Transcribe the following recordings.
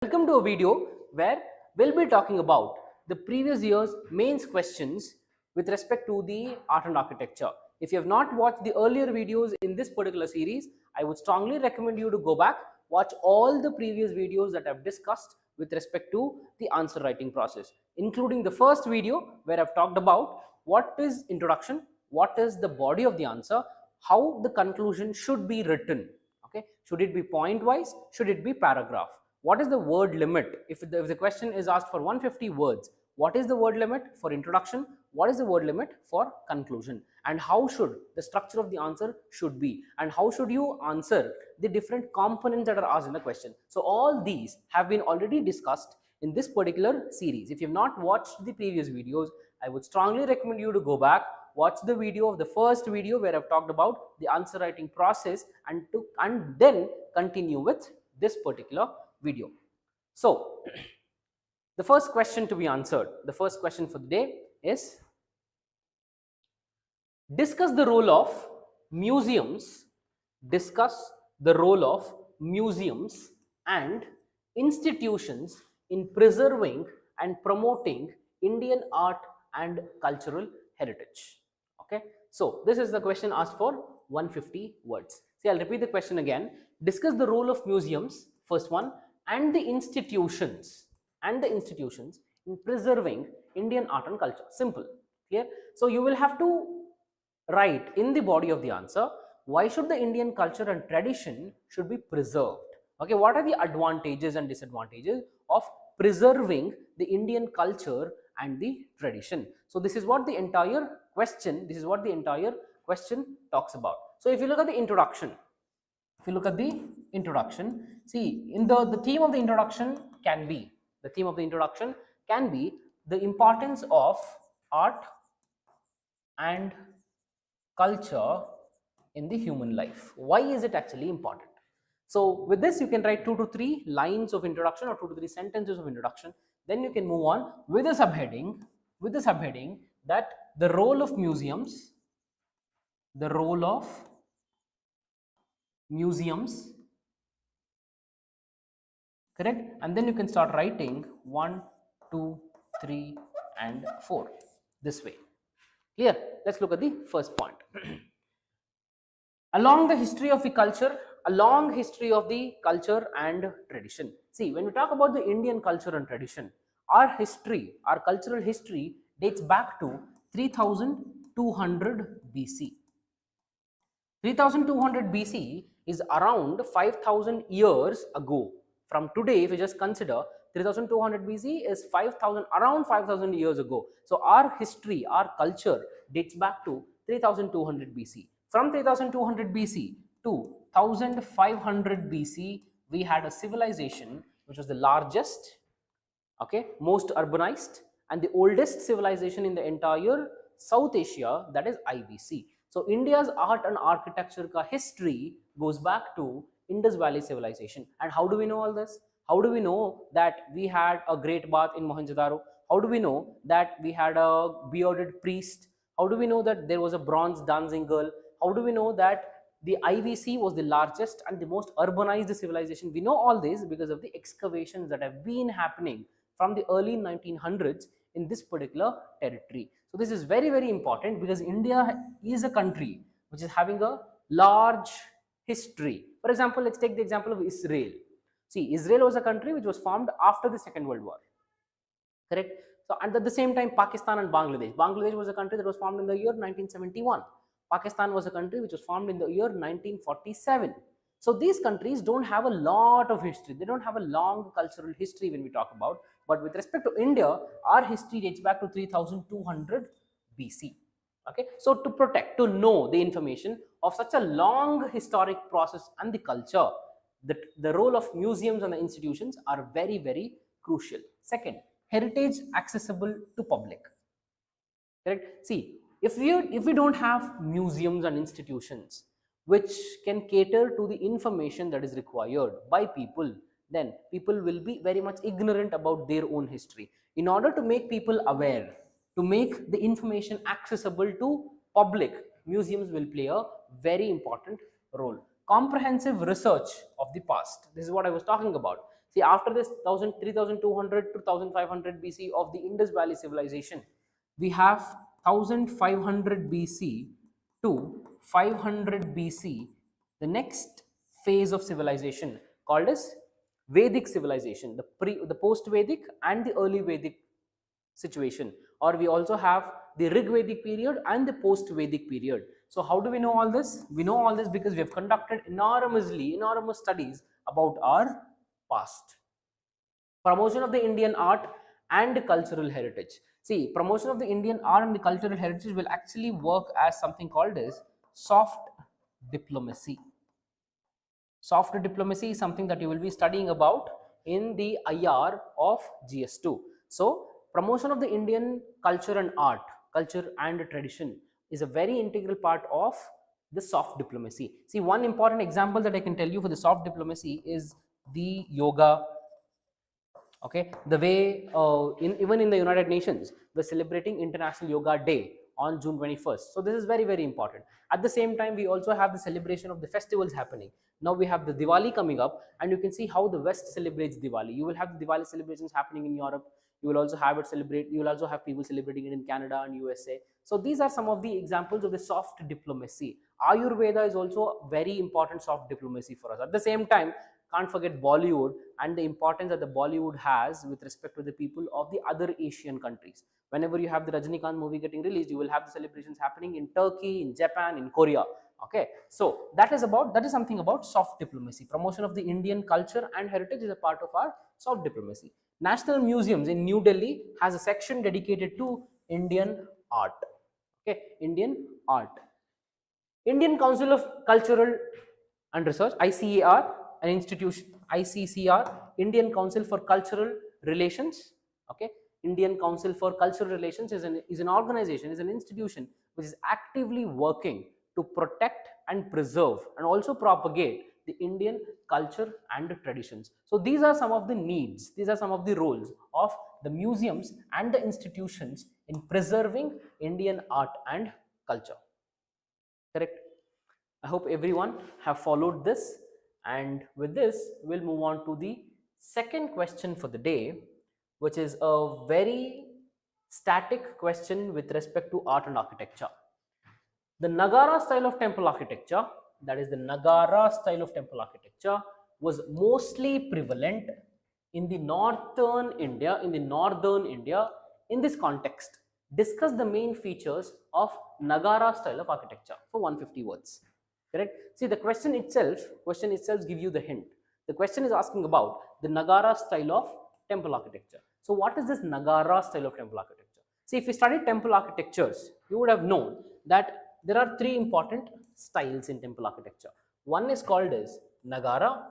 Welcome to a video where we'll be talking about the previous year's mains questions with respect to the art and architecture. If you have not watched the earlier videos in this particular series, I would strongly recommend you to go back, watch all the previous videos that I've discussed with respect to the answer writing process, including the first video where I've talked about what is introduction, what is the body of the answer, how the conclusion should be written. Okay, should it be point wise, should it be paragraph, what is the word limit? If the question is asked for 150 words, what is the word limit for introduction, what is the word limit for conclusion, and how should the structure of the answer should be, and how should you answer the different components that are asked in the question. So all these have been already discussed in this particular series. If you have not watched the previous videos, I would strongly recommend you to go back, watch the video of the first video where I've talked about the answer writing process, and then continue with this particular video. So the first question to be answered, the first question for the day is, discuss the role of museums and institutions in preserving and promoting Indian art and cultural heritage. Okay, so this is the question asked for 150 words. See, I'll repeat the question again. Discuss the role of museums, first one, and the institutions in preserving Indian art and culture. Simple, clear? So you will have to write in the body of the answer, why should the Indian culture and tradition should be preserved? Okay, what are the advantages and disadvantages of preserving the Indian culture and the tradition? So this is what the entire question talks about. So if you look at the introduction, see, in the theme of the introduction can be the importance of art and culture in the human life. Why is it actually important? So with this, you can write 2 to 3 lines of introduction or 2 to 3 sentences of introduction. Then you can move on with a subheading that the role of museums, correct? And then you can start writing 1, 2, 3 and 4 this way. Clear? Let's look at the first point. A long history of the culture and tradition. See, when we talk about the Indian culture and tradition, our cultural history dates back to 3200 BC. 3200 BC is around 5000 years ago. From today, if you just consider 3200 BC is around 5000 years ago. So our history, our culture dates back to 3200 BC. From 3200 BC to 1500 BC, we had a civilization which was the largest, okay, most urbanized, and the oldest civilization in the entire South Asia, that is IBC. So India's art and architecture ka history goes back to Indus Valley civilization. And how do we know all this? How do we know that we had a great bath in Mohenjo-daro? How do we know that we had a bearded priest? How do we know that there was a bronze dancing girl? How do we know that the IVC was the largest and the most urbanized civilization? We know all this because of the excavations that have been happening from the early 1900s in this particular territory. So this is very, very important because India is a country which is having a large history. For example, let's take the example of Israel. See, Israel was a country which was formed after the Second World War, correct? So, and at the same time, Pakistan and Bangladesh. Bangladesh was a country that was formed in the year 1971. Pakistan was a country which was formed in the year 1947. So these countries don't have a lot of history. They don't have a long cultural history when we talk about. But with respect to India, our history dates back to 3200 BC. Okay, so to know the information of such a long historic process and the culture, the role of museums and the institutions are very, very crucial. Second, heritage accessible to public. Correct? See, if we don't have museums and institutions which can cater to the information that is required by people, then people will be very much ignorant about their own history. In order to make people aware, to make the information accessible to public, museums will play a very important role. Comprehensive research of the past. This is what I was talking about. See, after this 3200 to 1500 BC of the Indus Valley civilization, we have 1500 BC to 500 BC, the next phase of civilization called as Vedic civilization, the post Vedic and the early Vedic situation, or we also have the Rig Vedic period and the post Vedic period. So how do we know all this? We know all this because we have conducted enormous studies about our past. Promotion of the Indian art and cultural heritage. See, promotion of the Indian art and the cultural heritage will actually work as something called as soft diplomacy. Soft diplomacy is something that you will be studying about in the IR of GS2. So, promotion of the Indian culture and art, culture and tradition is a very integral part of the soft diplomacy. See, one important example that I can tell you for the soft diplomacy is the yoga. Okay, the way even in the United Nations we're celebrating International Yoga Day on June 21st. So this is very important. At the same time, we also have the celebration of the festivals happening. Now we have the Diwali coming up, and you can see how the West celebrates Diwali. You will have the Diwali celebrations happening in Europe. You will also have people celebrating it in Canada and USA. So these are some of the examples of the soft diplomacy. Ayurveda is also very important soft diplomacy for us. At the same time, can't forget Bollywood and the importance that the Bollywood has with respect to the people of the other Asian countries. Whenever you have the Rajinikanth movie getting released, you will have the celebrations happening in Turkey, in Japan, in Korea. Okay, so that is something about soft diplomacy. Promotion of the Indian culture and heritage is a part of our soft diplomacy. National Museums in New Delhi has a section dedicated to Indian art. Okay, Indian art. Indian Council of Cultural and Research, ICAR, an institution, ICCR, Indian Council for Cultural Relations. Okay, Indian Council for Cultural Relations is an organization, is an institution which is actively working to protect and preserve and also propagate the Indian culture and traditions. So these are some of the needs, these are some of the roles of the museums and the institutions in preserving Indian art and culture. Correct? I hope everyone have followed this, and with this we'll move on to the second question for the day, which is a very static question with respect to art and architecture. The Nagara style of temple architecture, that is the Nagara style of temple architecture, was mostly prevalent in the northern India. In this context, discuss the main features of Nagara style of architecture for 150 words. Correct? See, the question itself give you the hint. The question is asking about the Nagara style of temple architecture. So what is this Nagara style of temple architecture? See, if you study temple architectures, you would have known that there are three important styles in temple architecture. One is called as Nagara,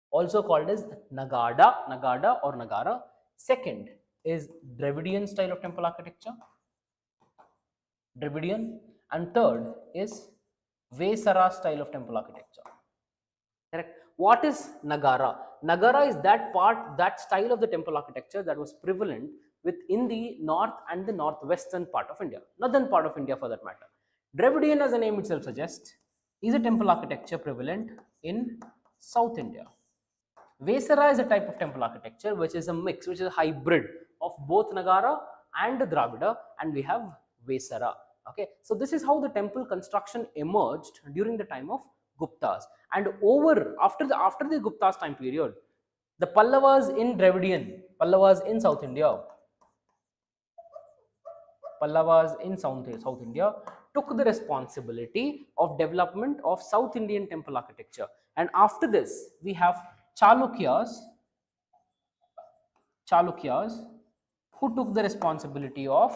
also called as Nagada or Nagara. Second is Dravidian style of temple architecture, Dravidian, and third is Vesara style of temple architecture. Correct? What is Nagara? Nagara is that style of the temple architecture that was prevalent within the north and the northwestern part of India, northern part of India for that matter. Dravidian, as the name itself suggests, is a temple architecture prevalent in South India. Vesara is a type of temple architecture which is a mix, which is a hybrid of both Nagara and Dravida, and we have Vesara. Okay, so this is how the temple construction emerged during the time of Guptas, and after the Guptas time period, the Pallavas in Dravidian, Pallavas in South India, took the responsibility of development of South Indian temple architecture, and after this we have Chalukyas who took the responsibility of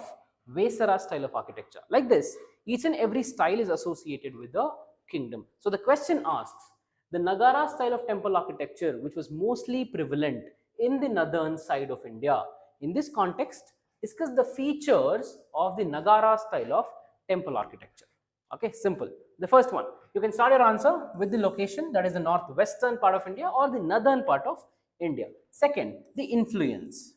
Vesara style of architecture. Like this, each and every style is associated with the kingdom. So the question asks, the Nagara style of temple architecture, which was mostly prevalent in the northern side of India, in this context, discuss the features of the Nagara style of temple architecture. Okay, simple. The first one, you can start your answer with the location, that is the northwestern part of India or the northern part of India. Second, the influence.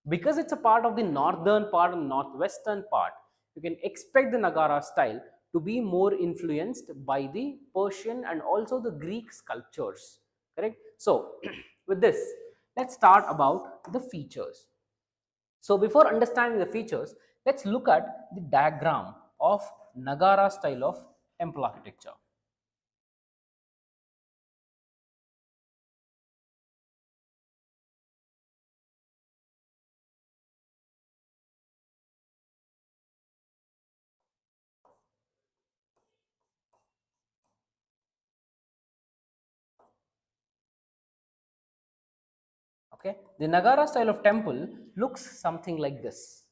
Because it's a part of the northern part and northwestern part, you can expect the Nagara style to be more influenced by the Persian and also the Greek sculptures. Correct? So with this, let's start about the features. So before understanding the features, let's look at the diagram of Nagara style of temple architecture. Okay, the Nagara style of temple looks something like this.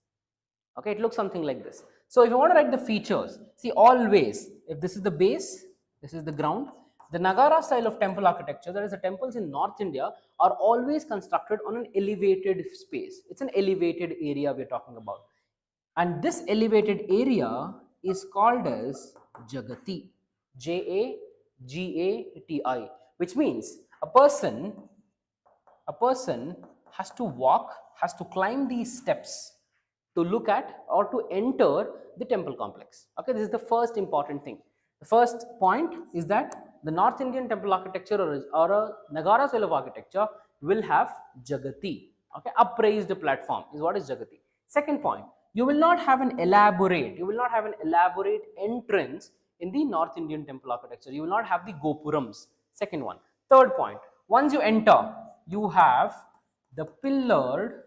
Okay, it looks something like this. So if you want to write the features, see, always if this is the base, this is the ground, the Nagara style of temple architecture, that is the temples in North India, are always constructed on an elevated space. It's an elevated area we're talking about, and this elevated area is called as Jagati, Jagati, which means a person has to walk, has to climb these steps to look at or to enter the temple complex. Okay, this is the first important thing. The first point is that the North Indian temple architecture or a Nagara style of architecture will have Jagati. Okay, upraised platform is what is Jagati. Second point, you will not have an elaborate entrance in the North Indian temple architecture. You will not have the gopurams. Second one. Third point, once you enter, you have the pillared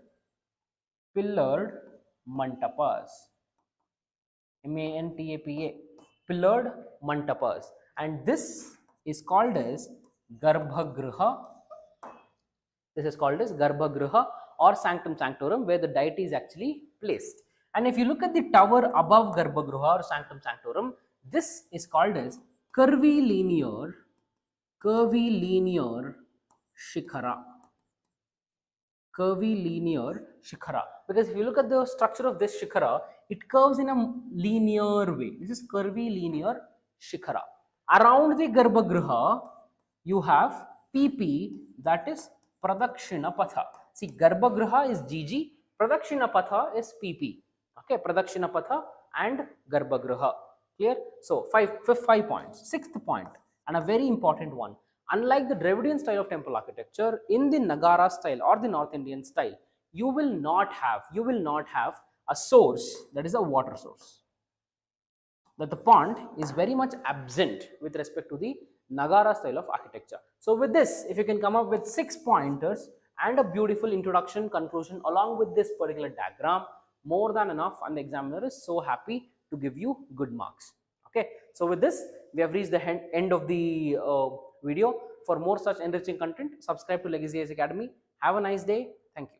mantapas, MANTAPA, pillared mantapas, and this is called as Garbhagriha. This is called as Garbhagriha or Sanctum Sanctorum, where the deity is actually placed. And if you look at the tower above Garbhagriha or Sanctum Sanctorum, this is called as curvilinear shikhara. Curvilinear shikhara, because if you look at the structure of this shikhara, it curves in a linear way. This is curvilinear shikhara. Around the Garbhagriha, you have PP, that is Pradakshina Patha. See, Garbhagriha is GG, Pradakshina Patha is PP. Okay, Pradakshina Patha and Garbhagriha. Clear? So, five points. Sixth point, and a very important one. Unlike the Dravidian style of temple architecture, in the Nagara style or the North Indian style, you will not have a source, that is a water source. That the pond is very much absent with respect to the Nagara style of architecture. So with this, if you can come up with 6 pointers and a beautiful introduction, conclusion along with this particular diagram, more than enough, and the examiner is so happy to give you good marks. Okay, so with this, we have reached the end of the video. For more such enriching content, subscribe to Legacy IAS Academy. Have a nice day. Thank you.